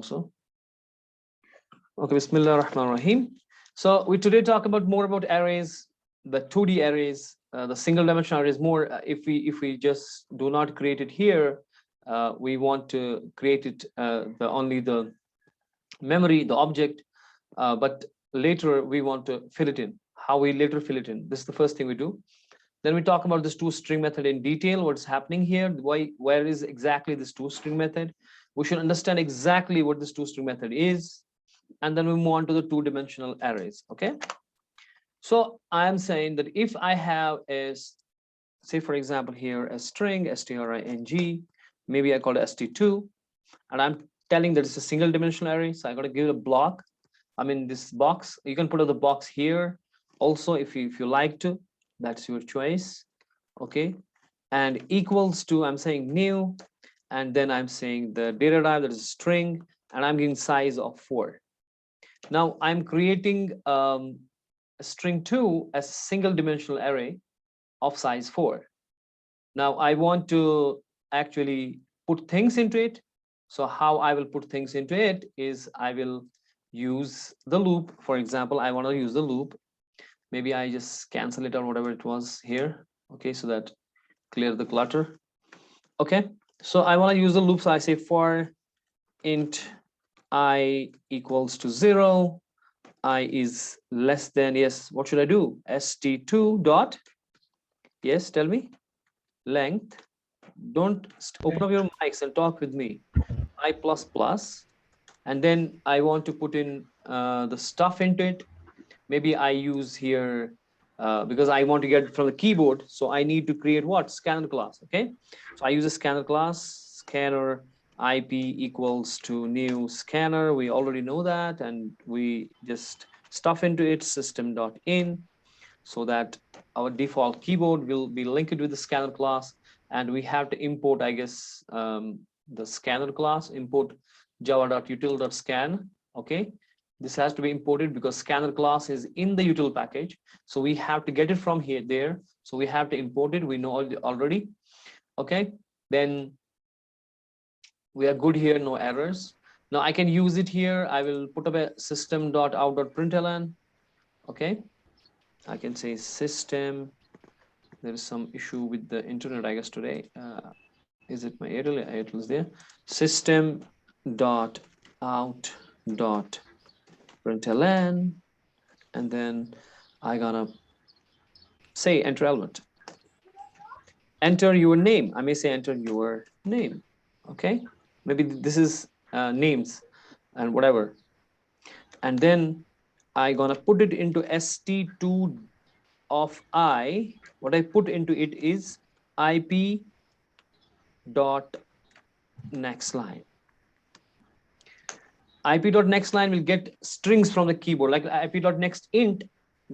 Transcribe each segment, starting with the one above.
also. Okay, Bismillah ar-Rahman ar-Rahim. So we today talk about more about arrays, the 2D arrays, the single dimensional arrays more. If we just do not create it here, we want to create it only the memory, the object, but later we want to fill it in. How we later fill it in. This is the first thing we do. Then we talk about this ToString method in detail, what's happening here, where is exactly this ToString method. We should understand exactly what this ToString method is, and then we move on to the two-dimensional arrays. Okay, so I am saying that if I have a, say for example here, a string string, maybe I call it st2, and I'm telling that it's a single dimensional array, so I got to give it a block. I mean this box, you can put the box here also if you like to, that's your choice. Okay, and equals to, I'm saying new, and then I'm saying the data type, that is a string, and I'm giving size of 4. Now I'm creating string 2 as a single dimensional array of size 4. Now I want to actually put things into it. So how I will put things into it is I will use the loop. For example, I want to use the loop. Maybe I just cancel it or whatever it was here. Okay, so that clear the clutter. Okay, so I want to use the loop. So I say for int I equals to 0, I is less than, yes, what should I do? st2 dot, yes, tell me, length. Don't open up your mics and talk with me. I plus plus, and then I want to put in the stuff into it. Maybe I use here because I want to get it from the keyboard, so I need to create what? Scanner class. Okay, so I use a scanner class, scanner IP equals to new scanner. We already know that, and we just stuff into it system.in, so that our default keyboard will be linked with the scanner class, and we have to import, I guess, the scanner class, import java.util.scan. Okay, this has to be imported because scanner class is in the util package, so we have to get it from here there, so we have to import it. We know already. Okay, then we are good here, no errors. Now I can use it here. I will put up a system.out.println. Okay, I can say system. There is some issue with the internet, I guess, today. Is it my Airtel? Airtel is there. System.out.println, and then I gonna say enter element. Enter your name. I may say enter your name. Okay, maybe this is names and whatever, and then I gonna put it into st2 of I. What I put into it is IP dot next line. IP dot next line will get strings from the keyboard, like IP dot next int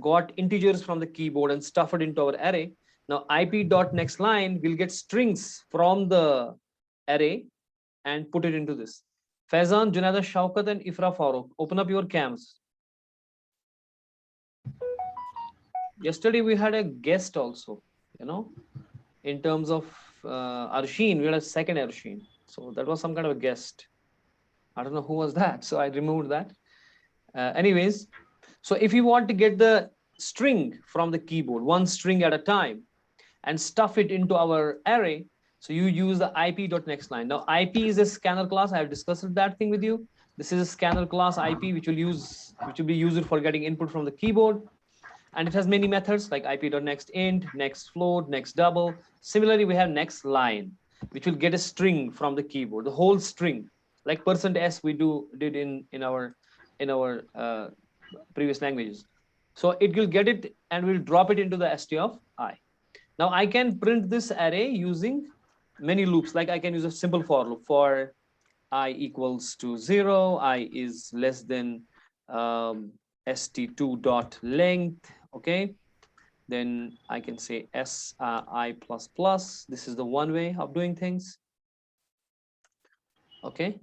got integers from the keyboard and stuff it into our array. Now IP dot next line will get strings from the array and put it into this. Faizan, Junada, Shaukat, and Ifra Farooq, open up your cams. Yesterday we had a guest also, you know, in terms of Arshin, we had a second Arshin. So that was some kind of a guest. I don't know who was that, so I removed that. Anyways, so if you want to get the string from the keyboard, one string at a time, and stuff it into our array, so you use the IP.nextLine. Now IP is a scanner class. I have discussed that thing with you. This is a scanner class IP, which will be used for getting input from the keyboard, and it has many methods like IP.nextInt, next float, next double. Similarly, we have next line, which will get a string from the keyboard, the whole string, like %s we did in our previous languages. So it will get it and we'll drop it into the st of I. Now I can print this array using many loops. Like I can use a simple for loop for I equals to 0, I is less than st2 dot length. Okay, then I can say I plus plus. This is the one way of doing things. Okay,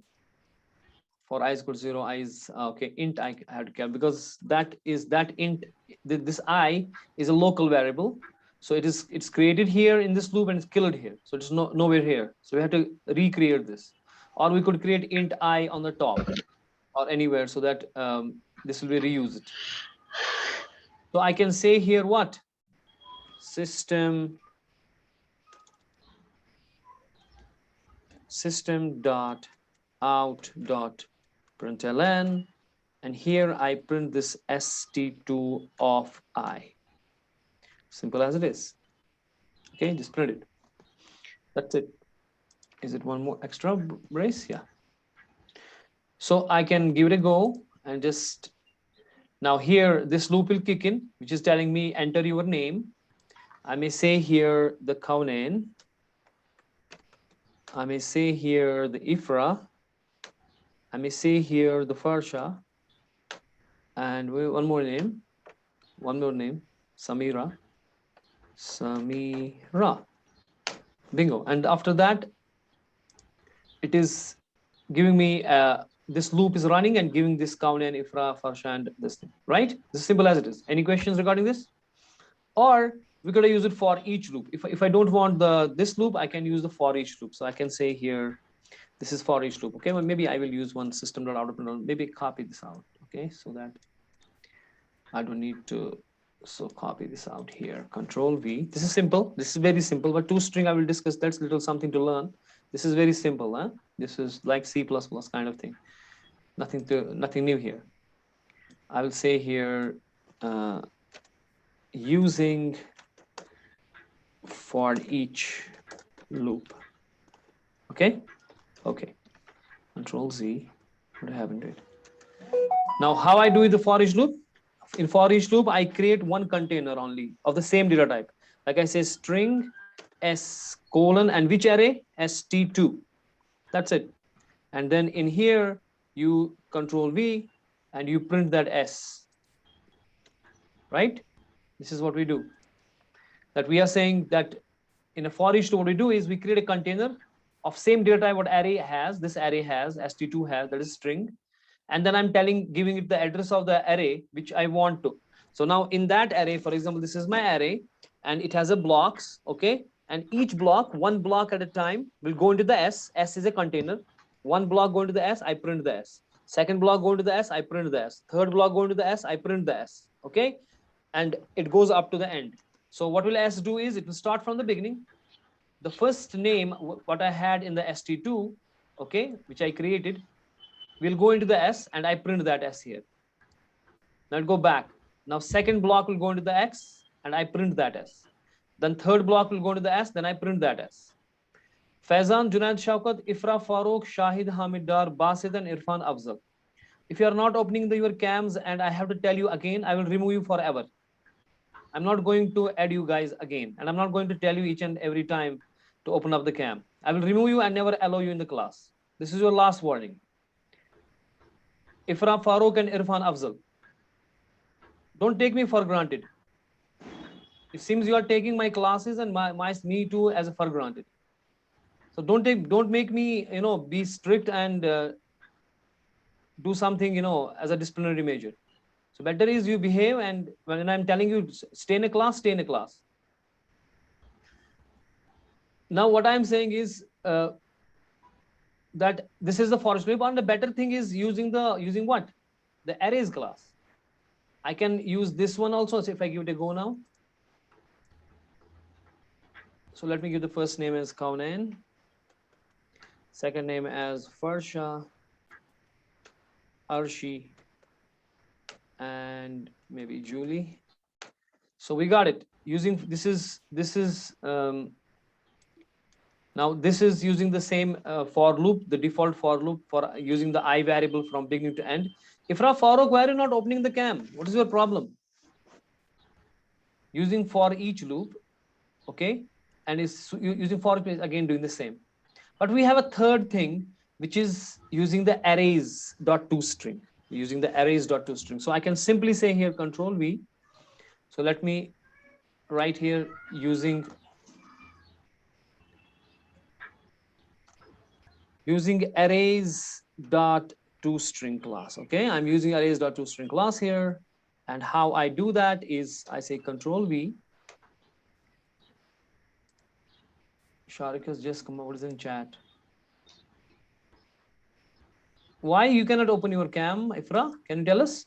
for I is equal to 0, I is okay, int I have to care, because that int, this I is a local variable, so it's created here in this loop and it's killed here, so it's nowhere here, so we have to recreate this. or we could create int I on the top or anywhere so that this will be reused. So I can say here what? System dot out dot println, and here I print this st2 of I. Simple as it is. Okay, just print it. That's it. Is it one more extra brace? Yeah. So I can give it a go and just now here this loop will kick in, which is telling me enter your name. I may say here the Kaunain. I may say here the Ifra. I may say here the Farsha. And one more name, Samira. Bingo. And after that, it is giving me this loop is running and giving this Kaunain, Ifra, Farsha, and this thing, right? This is simple as it is. Any questions regarding this? Or we could use it for each loop. If I don't want this loop, I can use the for each loop. So I can say here, this is for each loop. Okay, well, maybe I will use one system.out.println. Maybe copy this out. Okay, so that I don't need to. So copy this out here. Control V. This is simple. This is very simple. But ToString I will discuss. That's little something to learn. This is very simple. Huh? This is like C++ kind of thing. Nothing new here. I will say here using for each loop. Okay. Okay. Control Z. What happened to it? Now, how I do the for each loop? In for each loop, I create one container only of the same data type. Like I say, string s colon and which array? st2. That's it. And then in here, you control V and you print that s. Right? This is what we do. That we are saying that in a for each loop, what we do is we create a container of same data type what array has. This array has, st2 has, that is string. And then I'm giving it the address of the array which I want to. So now in that array, for example, this is my array and it has a blocks, okay? And each block, one block at a time, will go into the S. S is a container. One block going to the S, I print the S. Second block going to the S, I print the S. Third block going to the S, I print the S, okay? And it goes up to the end. So what will S do is it will start from the beginning. The first name, what I had in the st2, okay, which I created, will go into the S and I print that S here. Now go back. Now second block will go into the X and I print that S. Then third block will go into the S, then I print that S. Faizan, Junaid Shaukat, Ifra, Farooq, Shahid, Hamid Dar, Basit and Irfan Afzal. If you are not opening your cams and I have to tell you again, I will remove you forever. I'm not going to add you guys again. And I'm not going to tell you each and every time to open up the cam. I will remove you and never allow you in the class. This is your last warning. Ifra, Farooq and Irfan Afzal. Don't take me for granted. It seems you are taking my classes and me too as for granted. So don't make me, be strict and do something, as a disciplinary measure. So better is you behave, and when I'm telling you stay in a class, stay in a class. Now what I'm saying is that this is the for each loop, and the better thing is using what? The arrays class. I can use this one also. So if I give it a go now. So let me give the first name as Kaunain, second name as Farsha, Arshi, and maybe Julie. So we got it. Using now this is using the same for loop, the default for loop for using the I variable from beginning to end. Ifra, Farooq, why are you not opening the cam? What is your problem? Using for each loop, okay, and is using for each again doing the same. But we have a third thing, which is using the arrays.toString. Using the arrays.toString. So I can simply say here Control V. So let me write here using arrays.toString class. Okay, I'm using arrays.toString class here. And how I do that is I say Control V. Sharik has just come out in chat. Why you cannot open your cam, Ifra? Can you tell us?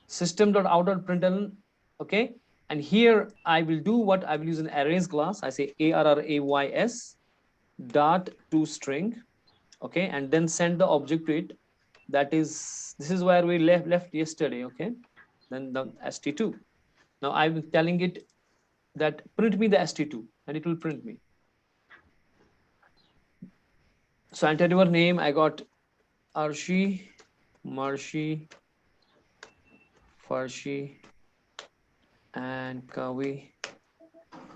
System.out.println. Okay. And here I will do what I will use an arrays class. I say arrays dot toString. Okay. And then send the object to it. That is, this is where we left yesterday. Okay. Then the st2. Now I'm telling it that print me the st2 and it will print me. So enter your name. I got Arshi, Marshi, Farshi, and Kavi.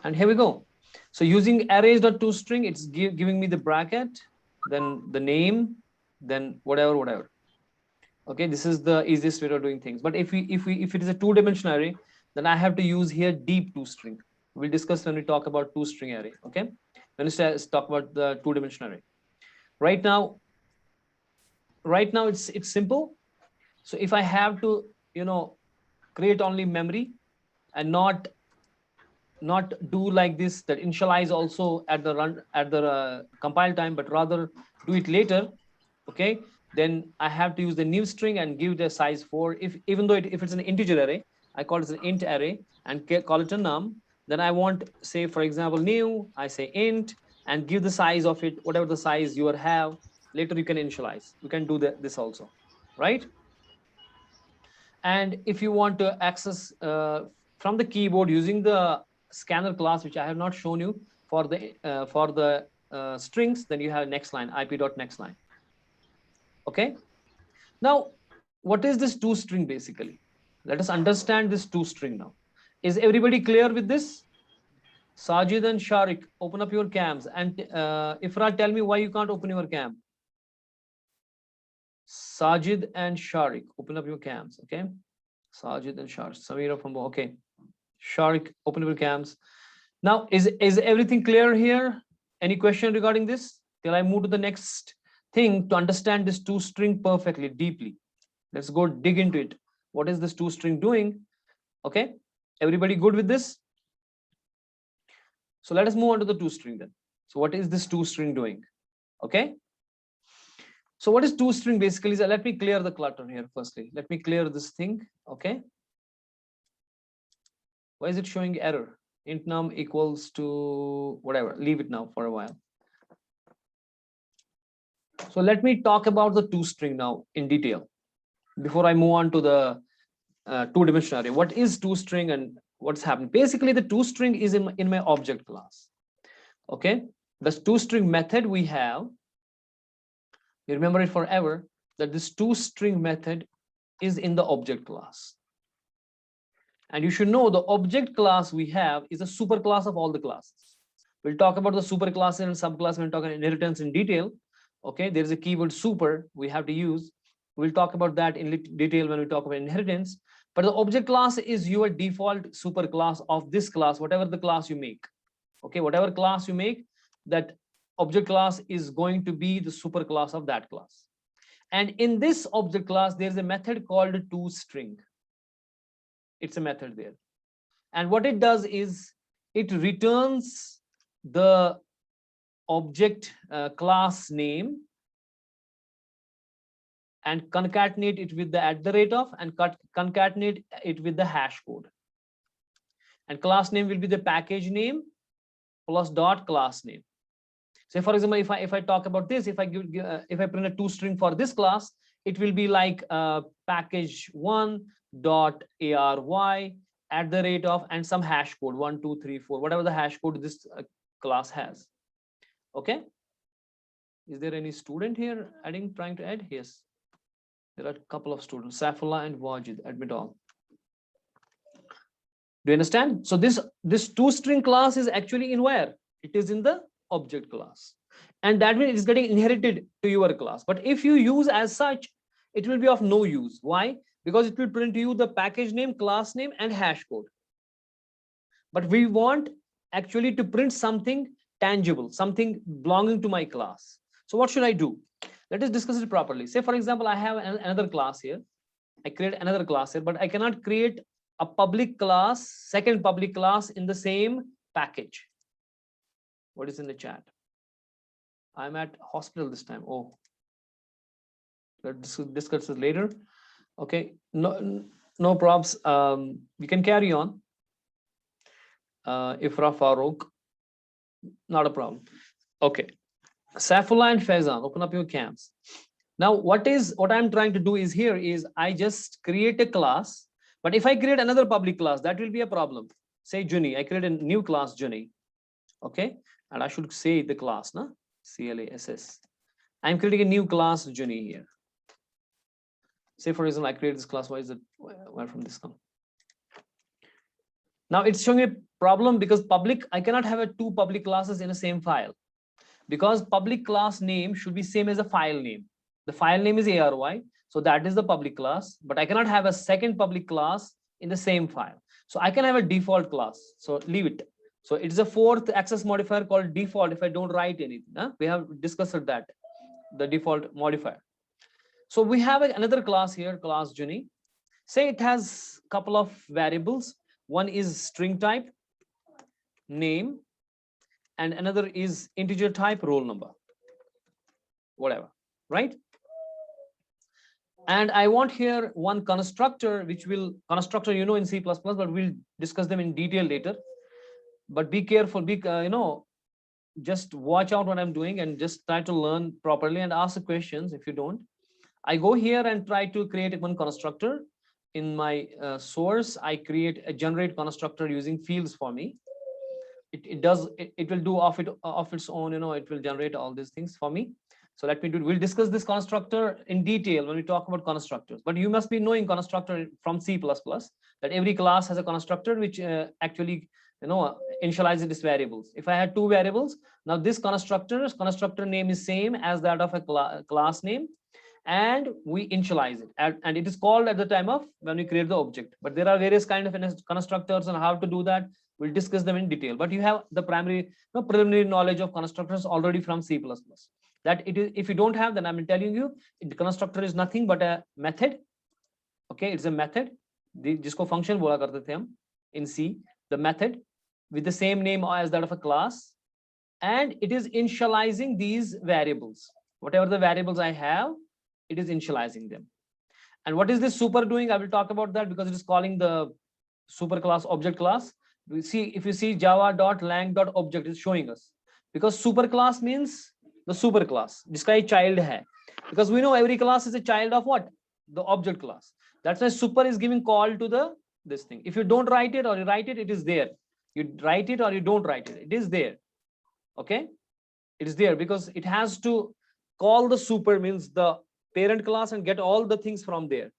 And here we go. So using arrays.toString, it's giving me the bracket, then the name, then whatever. Okay, this is the easiest way of doing things. But if it is a two-dimensional array, then I have to use here deep toString. We'll discuss when we talk about toString array. Okay, when we talk about the two-dimensional array. Right now it's simple. So if I have to, create only memory and not do like this, that initialize also at the compile time, but rather do it later. Okay, then I have to use the new string and give the size 4. Even though if it's an integer array, I call it an int array and call it a num. Then I want, say for example, new, I say int and give the size of it, whatever the size you have. Later you can initialize. You can do this also, right? And if you want to access from the keyboard using the scanner class, which I have not shown you for the strings, then you have next line, ip.nextLine. Okay. Now, what is this toString basically? Let us understand this toString now. Is everybody clear with this? Sajid and Sharik, open up your cams. And Ifra, tell me why you can't open your cam. Sajid and Sharik, open up your cams. Okay. Sajid and Sharik. Samira from okay. Sharik, open up your cams. Now, is everything clear here? Any question regarding this? Till I move to the next thing to understand this toString perfectly, deeply. Let's go dig into it. What is this toString doing? Okay, everybody good with this? So let us move on to the toString then. So what is this toString doing? Okay. So what is toString basically? So let me clear the clutter here firstly. Let me clear this thing. Okay. Why is it showing error? Int num equals to whatever. Leave it now for a while. So let me talk about the toString now in detail before I move on to the two-dimensional array. What is toString and what's happening? Basically, the toString is in my object class. Okay, the ToString method we have, you remember it forever, that this ToString method is in the object class. And you should know the object class we have is a super class of all the classes. We'll talk about the super classes and subclass when we talk about inheritance in detail. Okay, there's a keyword super we have to use. We'll talk about that in detail when we talk about inheritance. But the object class is your default super class of this class, whatever the class you make. Okay, whatever class you make, that object class is going to be the super class of that class. And in this object class, there's a method called toString. It's a method there. And what it does is it returns the object class name and concatenate it with the @ and concatenate it with the hash code. And class name will be the package name plus dot class name. So for example, if I talk about this, if I print a toString for this class, it will be like package1 dot ary @ and some hash code 1 2 3 4, whatever the hash code this class has. Okay. Is there any student here trying to add? Yes, there are a couple of students, Safullah and Wajid, admit all. Do you understand? So this toString class is actually in where? It is in the object class. And that means it's getting inherited to your class. But if you use as such, it will be of no use. Why? Because it will print to you the package name, class name, and hash code. But we want actually to print something tangible, something belonging to my class. So what should I do? Let us discuss it properly. Say, for example, I have another class here. I create another class here, but I cannot create a public class, second public class in the same package. What is in the chat? I'm at hospital this time. Oh, Let's discuss it later. Okay, no props. We can carry on. Ifra Farouk, not a problem. Okay, Saifullah and Faizan, open up your cams. Now, what I'm trying to do is here is I just create a class, but if I create another public class, that will be a problem. Say Juni, I create a new class Juni, okay, and I should say the class, na CLass. I'm creating a new class Juni here. Say for example, I create this class. Why is it? Where from this come? Now it's showing a problem because public. I cannot have two public classes in the same file, because public class name should be same as a file name. The file name is ARY, so that is the public class. But I cannot have a second public class in the same file. So I can have a default class. So leave it. So it's a fourth access modifier called default. If I don't write anything, we have discussed that the default modifier. So we have another class here, class Juni. Say it has a couple of variables. One is string type, name, and another is integer type, roll number, whatever, right? And I want here one constructor, which will constructor, in C++, but we'll discuss them in detail later. But be careful, just watch out what I'm doing and just try to learn properly and ask the questions. If you don't, I go here and try to create one constructor. In my source, I create a generate constructor using fields for me. It will do of its own, it will generate all these things for me. So let me do it. We'll discuss this constructor in detail when we talk about constructors. But you must be knowing constructor from C++, that every class has a constructor which actually initializes its variables. If I had two variables, now this constructor name is same as that of a class name, and we initialize it, and it is called at the time of when we create the object. But there are various kind of constructors, and how to do that we'll discuss them in detail. But you have the preliminary knowledge of constructors already from C++. That it is, if you don't have, then I'm telling you, the constructor is nothing but a method. Okay, it's a method jisko function bola karte the hum in C, the method with the same name as that of a class, and it is initializing these variables. Whatever the variables I have, it is initializing them. And what is this super doing? I will talk about that, because it is calling the super class object class. We see, if you see java.lang.object is showing us, because super class means the super class jiska a child hai, because we know every class is a child of what? The object class. That's why super is giving call to the this thing. If you don't write it or you write it, it is there. You write it or you don't write it, it is there. Okay, it is there because it has to call the super, means the parent class, and get all the things from there.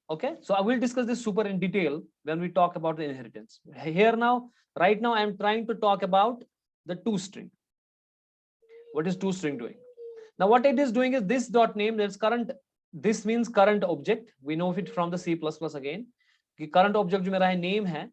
Okay, so I will discuss this super in detail when we talk about the inheritance. Here now, right now, I am trying to talk about the ToString. What is ToString doing? Now, what it is doing is this dot name. There's current. This means current object. We know it from the C++ again. कि current object जो मेरा है name है,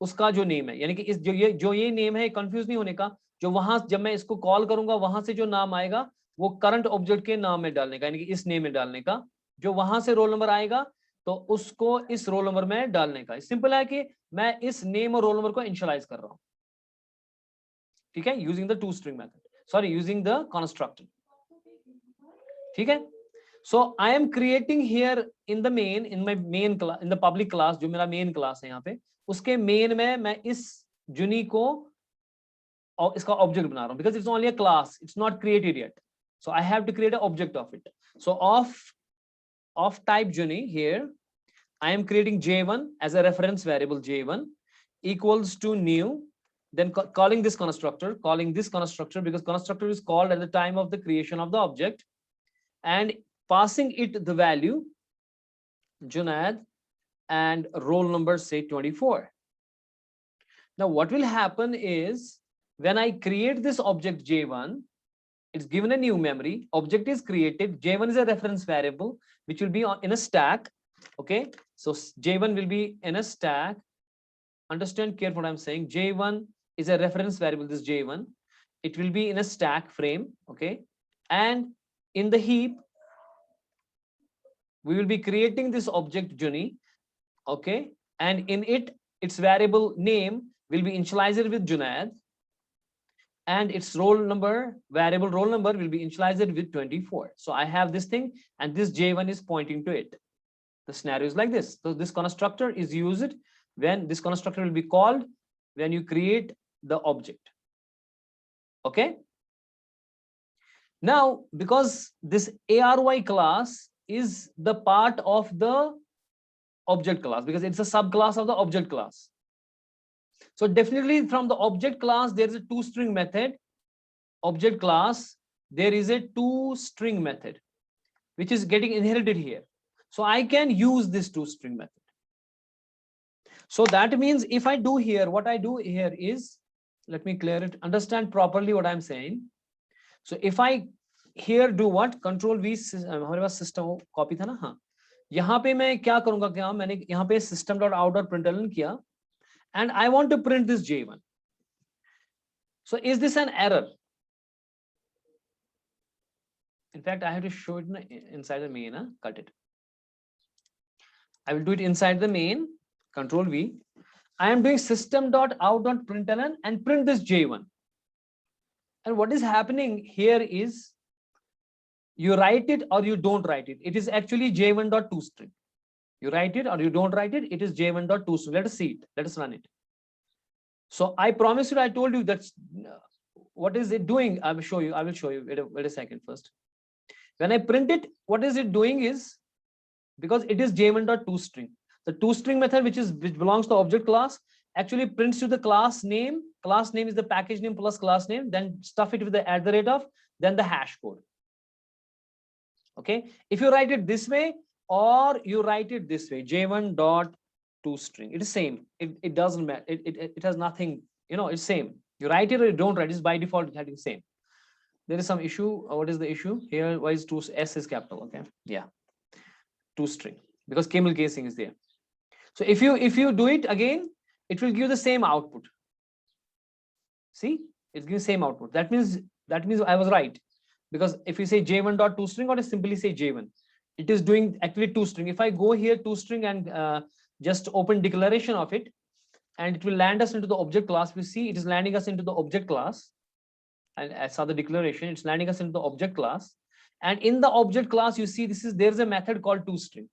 उसका जो name है, यानी कि इस जो ये name है, confuse नहीं होने का. जो वहां जब मैं इसको कॉल करूंगा, वहां से जो नाम आएगा वो करंट ऑब्जेक्ट के नाम में डालने का, यानी कि इस नेम में डालने का. जो वहां से रोल नंबर आएगा तो उसको इस रोल नंबर में डालने का. सिंपल है कि मैं इस नेम और रोल नंबर को इनिशियलाइज कर रहा हूं. ठीक है, using the ToString method, sorry using the constructor. ठीक है. So I am creating here in the main, in my main class, in the public class, जो मेरा मेन क्लास है यहाँ पे, उसके मेन में मैं इस जुनी को और इसका ऑब्जेक्ट बना रहा हूं, because it's only a class, it's not created yet, so I have to create an object of it. So of type Juni, here I am creating j1 as a reference variable, j1 equals to new, then calling this constructor, because constructor is called at the time of the creation of the object, and passing it the value Junaid and roll number, say 24. Now what will happen is, when I create this object j1, it's given a new memory, object is created, j1 is a reference variable which will be in a stack. Okay, so j1 will be in a stack. Understand carefully what I'm saying. j1 is a reference variable, this j1, it will be in a stack frame. Okay, and in the heap we will be creating this object Juni. Okay, and in it, its variable name will be initialized with Junaid, and its roll number, variable roll number will be initialized with 24. So I have this thing, and this J1 is pointing to it. The scenario is like this. So this constructor is used when this constructor will be called when you create the object. Okay. Now, because this ARY class is the part of the object class, because it's a subclass of the object class. So definitely from the object class, there is a ToString method. Object class, there is a ToString method, which is getting inherited here. So I can use this ToString method. So that means if I do here, what I do here is, let me clear it, understand properly what I'm saying. So if I here do what, Control V, हमारे पास system copy था ना, हाँ, यहाँ पे मैं क्या करूँगा, क्या मैंने यहाँ पे system.out.println किया, and I want to print this J1. So is this an error? In fact, I have to show it inside the main. Cut it. I will do it inside the main. Control V. I am doing system.out.println and print this J1. And what is happening here is you write it or you don't write it. It is actually J1.toString. You write it or you don't write it. It is J1.toString. Let us see it. Let us run it. So I promise you, I told you that's what is it doing. I will show you. I will show you. Wait a second first. When I print it, what is it doing is, because it is J1.toString. The ToString method, which belongs to object class, actually prints to the class name. Class name is the package name plus class name. Then stuff it with the @ then the hash code. Okay. If you write it this way or you write it this way, J1.toString, it is same. It doesn't matter. It has nothing. You know, it's same. You write it or you don't write it. It's by default having same. There is some issue. What is the issue here? Why is S is capital? Okay. Yeah. ToString, because camel casing is there. So if you do it again, it will give the same output. See, it gives same output. That means I was right, because if you say J1.toString or simply say J1, it is doing actually ToString. If I go here ToString and just open declaration of it, and it will land us into the object class. We see it is landing us into the object class, and I saw the declaration. It's landing us into the object class, and in the object class, you see there's a method called ToString.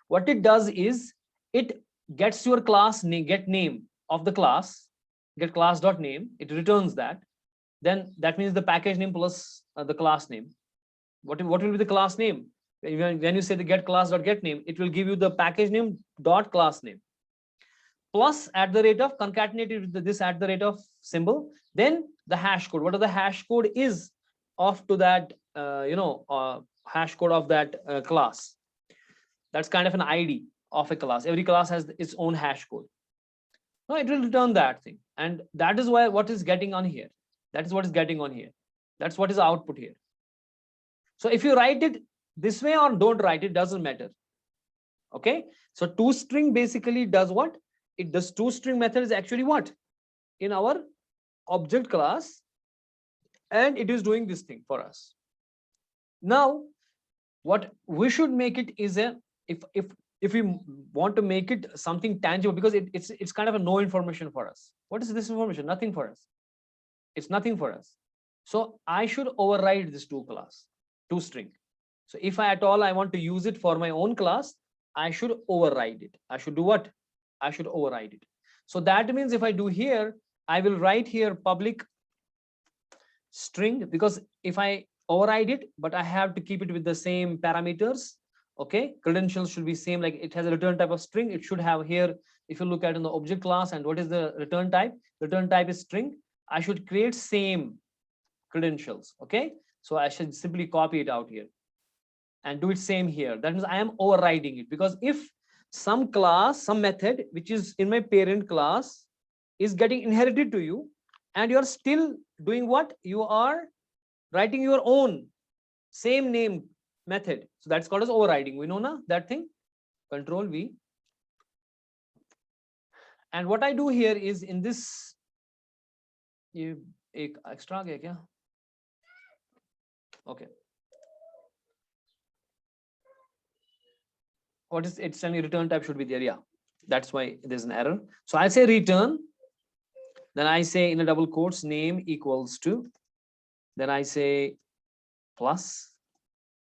What it does is it gets your class name, get name of the class, get class.name, it returns that. Then that means the package name plus the class name. What will be the class name? When you say the get class.get name, it will give you the package name dot class name plus @ concatenated with this @ symbol, then the hash code. What are the hash code is of to that hash code of that class. That's kind of an ID of a class. Every class has its own hash code. No, it will return that thing. And that is why what is getting on here. That is what is getting on here. That's what is output here. So if you write it this way or don't write it, doesn't matter. Okay. So ToString basically does what? It does ToString method is actually what? In our object class. And it is doing this thing for us. Now, what we should make it is if we want to make it something tangible, because it's kind of a no information for us. What is this information? Nothing for us. It's nothing for us. So I should override this ToString. So if I at all I want to use it for my own class, I should override it. I should do what? I should override it. So that means if I do here, I will write here public string, because if I override it, but I have to keep it with the same parameters. Okay, credentials should be same, like it has a return type of string. It should have here, if you look at in the object class, and what is the return type? Return type is string. I should create same credentials. Okay, so I should simply copy it out here and do it same here. That means I am overriding it, because if some class, some method which is in my parent class is getting inherited to you, and you're still doing what? You are writing your own same name method. So that's called as overriding. We know na that thing. Control V. And what I do here is in this, extra kya? Okay. What is it's any return type should be there? Yeah, that's why there's an error. So I'll say return. Then I say in the double quotes name equals to, then I say plus,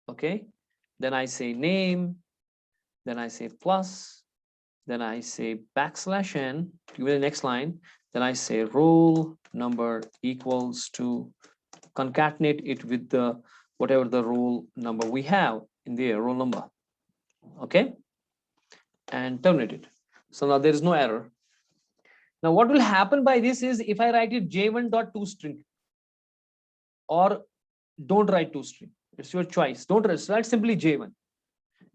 okay, then I say name, then I say plus, then I say backslash n, give me the next line, then I say roll number equals to, concatenate it with the whatever the roll number we have in there, roll number, okay, and terminate it. So now there is no error. Now what will happen by this is if I write it j1.toString or don't write toString, it's your choice. Don't write simply j1.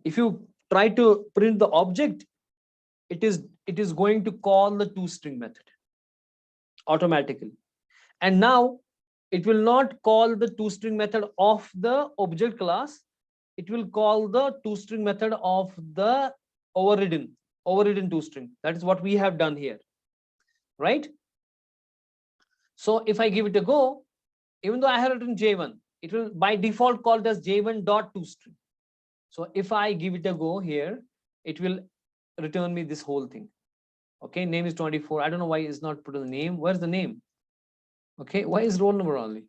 If you try to print the object, it is going to call the toString method automatically. And now it will not call the toString method of the object class. It will call the toString method of the overridden toString. That is what we have done here, right? So if I give it a go, even though I have written j1, it will by default called as j1.toString. So if I give it a go here, it will return me this whole thing. Okay, name is 24. I don't know why it's not put in the name. Where's the name? Okay, why is roll number only?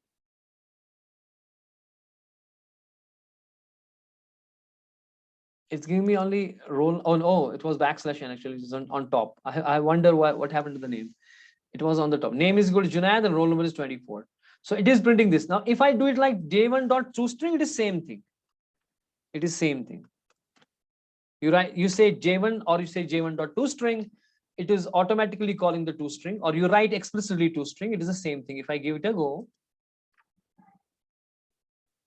It's giving me only roll. Oh no, it was backslash n actually. It's on top. I wonder what happened to the name. It was on the top. Name is equal to Junaid and roll number is 24. So it is printing this. Now, if I do it like j1.toString, it is same thing. It is same thing. You say j1 or you say j1.toString, it is automatically calling the toString, or you write explicitly toString, it is the same thing. If I give it a go,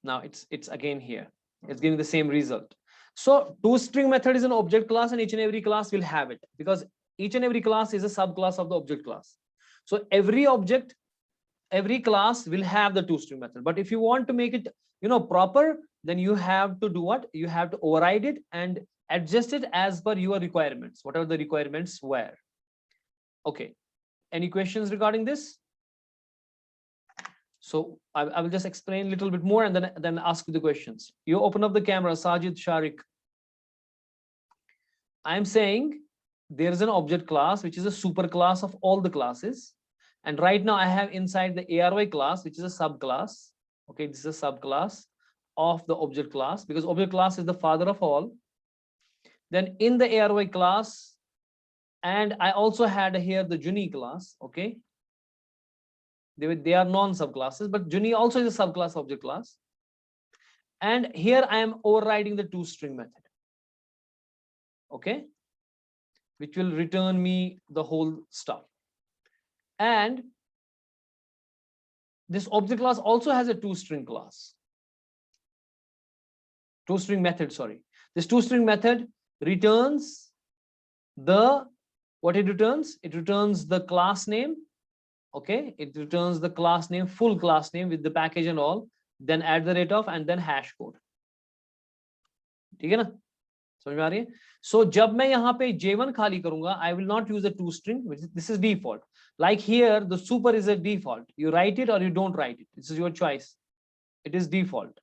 now it's again here. It's giving the same result. So toString method is an object class, and each and every class will have it because each and every class is a subclass of the object class. So every object, every class will have the toString method. But if you want to make it, proper, then you have to do what? You have to override it and adjust it as per your requirements, whatever the requirements were. Okay. Any questions regarding this? So I will just explain a little bit more and then ask you the questions. You open up the camera, Sajid Sharik. I'm saying there is an object class which is a super class of all the classes, and right now I have inside the ARY class, which is a subclass. Okay, this is a subclass of the object class because object class is the father of all. Then in the ARY class, and I also had here the Juni class. Okay, they are non-subclasses, but Juni also is a subclass object class. And here I am overriding the toString method. Okay, which will return me the whole stuff. And this object class also has a toString class. ToString method, sorry. This ToString method returns what it returns? It returns the class name. Okay, it returns the class name, full class name with the package and all, then @ and then hash code. ठीक है ना? समझ में आ रही है? So जब मैं यहाँ पे j1 खाली करूंगा, I will not use the toString, which this is default. Like here, the super is a default. You write it or you don't write it. This is your choice. It is default.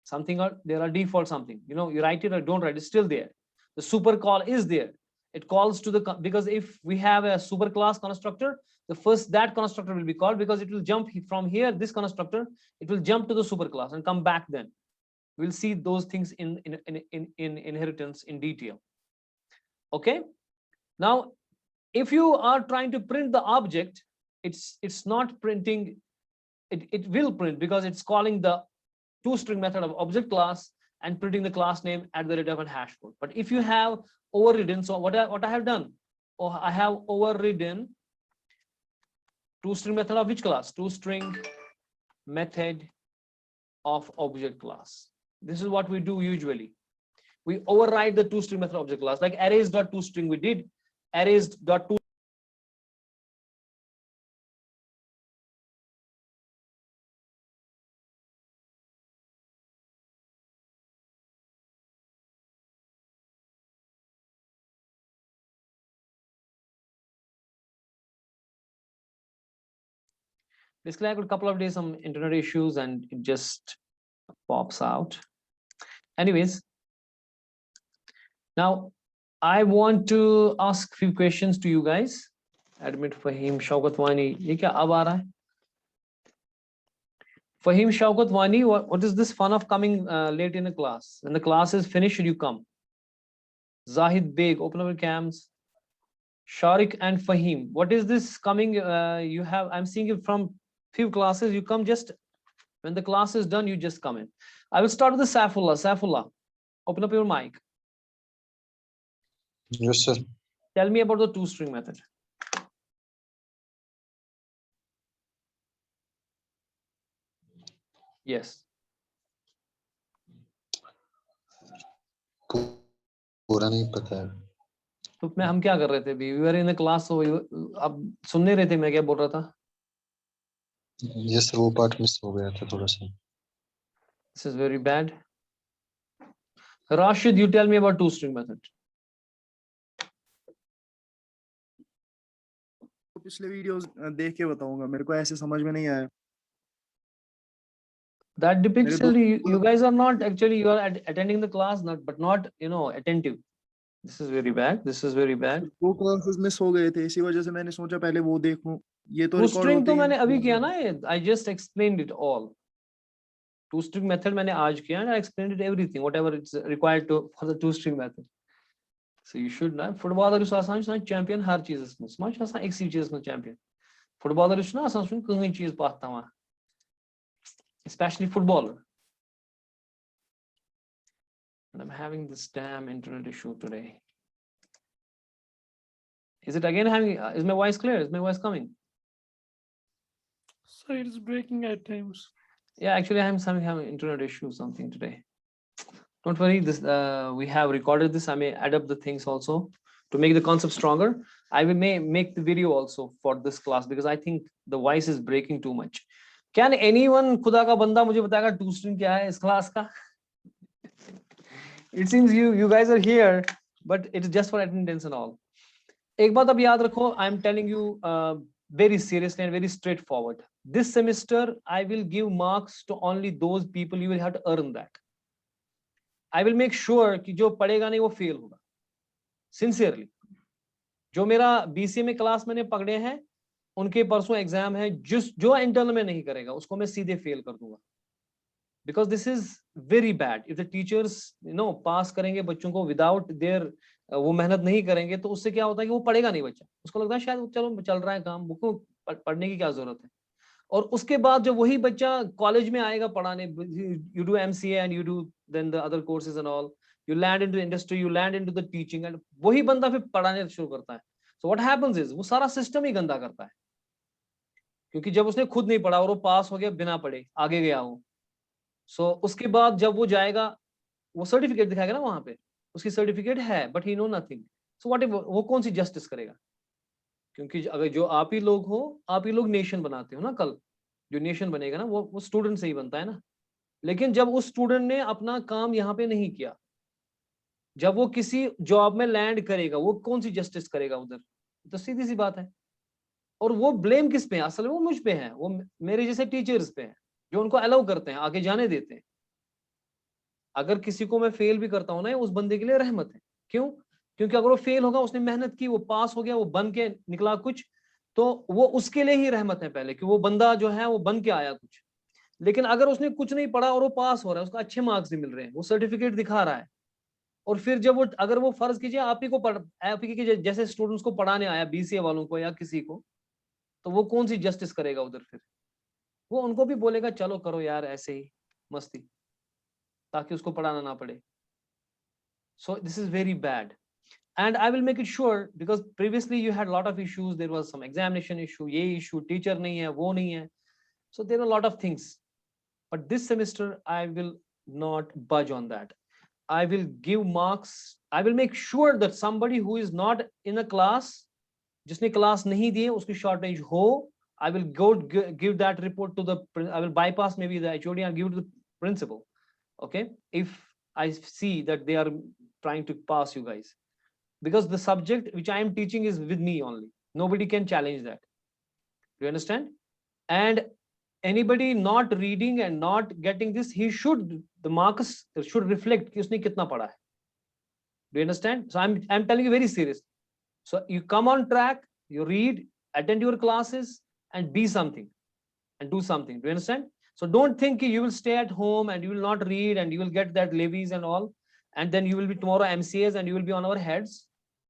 Something or there are default something. You write it or don't write it. It's still there. The super call is there. It calls to the, because if we have a super class constructor, the first that constructor will be called because it will jump from here, this constructor, it will jump to the super class and come back then. We'll see those things in inheritance in detail. Okay. Now, if you are trying to print the object, it's not printing, it will print because it's calling the toString method of object class and printing the class name @ and hash code. But if you have overridden, so what I have done, I have overridden toString method of which class? toString method of object class. This is what we do usually. We override the toString method object class, like arrays.toString we did. Arrays.to basically I got a couple of days some internet issues and it just pops out. Anyways, now I want to ask a few questions to you guys, Admit Fahim Shaukat Wani. ये क्या अब आ रहा है? Fahim Shaukat Wani, what is this fun of coming late in a class? When the class is finished, you come. Zahid Beg, open up your cams. Sharik and Fahim, what is this coming? You have, I'm seeing it from few classes. You come just when the class is done, you just come in. I will start with the Saifullah. Saifullah, open up your mic. Yes, sir. Tell me about the ToString method. Yes. पूरा नहीं पता है. तो मैं हम क्या कर रहे थे? We were in the class, so आप सुन नहीं रहे थे मैं क्या बोल रहा था? Yes, sir, वो पार्ट मिस हो गया था थोड़ा सा. This is very bad. Rashid, you tell me about ToString method. पिछले वीडियोस देख के बताऊंगा, मेरे को ऐसे समझ में नहीं आया. That depicts you guys are not actually, you are attending the class, but not attentive. This is very bad. This is very bad. दो क्लासेस मिस हो गए थे, इसी वजह से मैंने सोचा पहले वो देखूं. ये तो रिकॉर्ड ToString होते तो ही मैंने अभी किया ना. I just explained it all. ToString method मैंने आज किया and I explained it everything, whatever it's required for the ToString method. So you should know. Footballer is आसान champion हर चीज़ इसमें. Smart आसान एक सी चीज़ में champion. Footballer is ना आसान कहीं चीज़ पाता हुआ. Especially footballer. And I'm having this damn internet issue today. Is it again having? Is my voice clear? Is my voice coming? So it's breaking at times. Yeah, actually, I'm having internet issue something today. Don't worry. This we have recorded this. I may add up the things also to make the concept stronger. I will may make the video also for this class because I think the voice is breaking too much. Can anyone खुदा का बंदा मुझे बताएगा ToString क्या है इस class का? It seems you guys are here, but it's just for attendance and all. एक बात अब याद रखो. I am telling you very seriously and very straightforward. This semester, I will give marks to only those people. You will have to earn that. I will make sure कि जो पढ़ेगा नहीं वो फेल होगा. Sincerely. जो मेरा BCA में class मैंने पकड़े हैं, उनके परसों एग्जाम है. जो इंटरनल में नहीं करेगा उसको मैं सीधे फेल कर दूंगा. Because this is very bad. If the teachers pass करेंगे बच्चों को without their वो मेहनत नहीं करेंगे तो उससे क्या होता है कि वो पढ़ेगा नहीं बच्चा. उसको लगता है शायद चलो चल रहा है काम, बुक पढ़ने की क्या जरूरत है. और उसके बाद जब वही बच्चा कॉलेज में आएगा पढ़ाने, you do MCA and you do then the other courses and all, you land into industry, you land into the teaching, and वही बंदा फिर पढ़ाने शुरू करता है. So what happens is वो सारा सिस्टम ही गंदा करता है, क्योंकि जब उसने खुद नहीं पढ़ा और वो पास हो गया बिना पढ़े आगे गया हो. So उसके बाद जब वो जाएगा वो सर्टिफिकेट दिखाएगा ना वहां पे, उसकी सर्टिफिकेट है but he know nothing. So what वो कौन सी जस्टिस करेगा? क्योंकि अगर जो आप ही लोग हो, आप ही लोग नेशन बनाते हो ना. कल जो नेशन बनेगा ना वो स्टूडेंट से ही बनता है ना. लेकिन जब उस स्टूडेंट ने अपना काम यहाँ पे नहीं किया, जब वो किसी जॉब में लैंड करेगा वो कौन सी जस्टिस करेगा उधर? तो सीधी सी बात है. और वो ब्लेम किस पे है? असल में वो मुझ पे है, वो मेरे जैसे टीचर्स पे है जो उनको अलाउ करते हैं, आगे जाने देते हैं. अगर किसी को मैं फेल भी करता हूं ना, उस बंदे के लिए रहमत है. क्यों? क्योंकि अगर वो फेल होगा, उसने मेहनत की, वो पास हो गया, वो बन के निकला कुछ, तो वो उसके लिए ही रहमत है पहले कि वो बंदा जो है वो बन के आया कुछ. लेकिन अगर उसने कुछ नहीं पढ़ा और वो पास हो रहा है, उसको अच्छे मार्क्स भी मिल रहे हैं, वो सर्टिफिकेट दिखा रहा है, और फिर जब वो अगर वो फर्ज कीजिए आप ही के जैसे स्टूडेंट्स को पढ़ाने आया, BCA वालों को या किसी को, तो वो कौन सी जस्टिस करेगा उधर? फिर वो उनको भी बोलेगा चलो करो यार ऐसे ही मस्ती, ताकि उसको पढ़ाना ना पड़े. So this is very bad, and I will make it sure, because previously you had a lot of issues. There was some examination issue, ये issue, teacher नहीं है, वो नहीं है. So there are a lot of things, but this semester I will not budge on that. I will give marks. I will make sure that somebody who is not in a class, जिसने class नहीं दी है, उसकी shortage हो, I will give that report to the, I will bypass maybe the HOD and give it to the principal. Okay, if I see that they are trying to pass you guys, because the subject which I am teaching is with me only. Nobody can challenge that. Do you understand? And anybody not reading and not getting this, the marks should reflect कि उसने कितना पढ़ा है. Do you understand? So I'm telling you very serious. So you come on track, you read, attend your classes and be something and do something. Do you understand? So don't think you will stay at home and you will not read and you will get that levies and all, and then you will be tomorrow MCAs and you will be on our heads.